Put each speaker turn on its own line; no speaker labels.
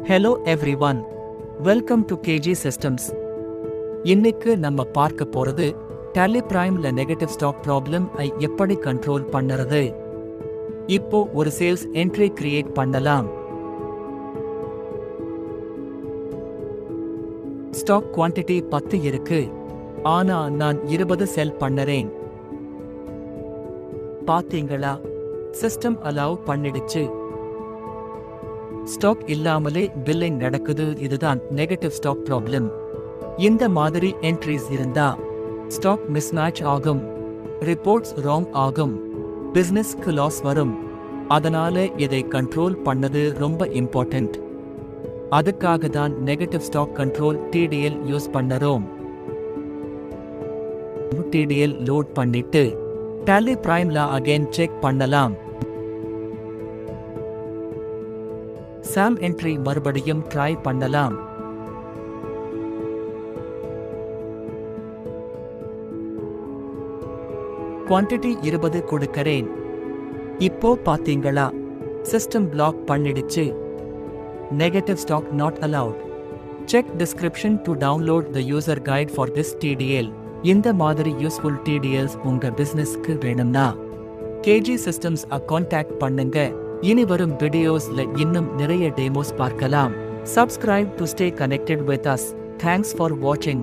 Hello everyone. Welcome to KG Systems. இன்னைக்கு நம்ம பார்க்க போறது Tally Primeல நெகட்டிவ் ஸ்டாக் ப்ராப்ளம் ஐ எப்படி கண்ட்ரோல் பண்ணறது. இப்போ ஒரு சேல்ஸ் என்ட்ரி கிரியேட் பண்ணலாம். ஸ்டாக் குவாண்டிட்டி 10 இருக்கு. ஆனா நான் 20 செல் பண்ணறேன். பாத்தீங்களா? சிஸ்டம் அலோவ் பண்ணிடுச்சு. ஸ்டாக் இல்லாமலே பில்லிங் நடக்குது. இதுதான் நெகட்டிவ் ஸ்டாக் ப்ராப்ளம். இந்த மாதிரி என்ட்ரிஸ் இருந்தா ஸ்டாக் மிஸ்மேட்ச் ஆகும், ரிப்போர்ட்ஸ் ராங் ஆகும், பிசினஸ்க்கு லாஸ் வரும். அதனால இதை கண்ட்ரோல் பண்ணது ரொம்ப இம்பார்ட்டன்ட். அதுக்காக தான் negative stock control TDL use பண்ணறோம். TDL லோட் பண்ணிட்டு Tally Primeல அகைன் செக் பண்ணலாம். சாம் என்ட்ரி மறுபடியும் ட்ரை பண்ணலாம். குவாண்டிட்டி 20 கொடுக்கறேன். இப்போ பாத்தீங்களா? சிஸ்டம் பிளாக் பண்ணிடுச்சு. Negative stock not allowed. Check description to download the user guide for this TDL. இந்த மாதிரி யூஸ்ஃபுல் TDLs உங்க பிசினஸ்க்கு வேணும்னா KG Systems கான்டாக்ட் பண்ணுங்க. இனி வரும் வீடியோஸ்ல இன்னும் நிறைய டெமோஸ் பார்க்கலாம். Subscribe to stay connected with us. Thanks for watching.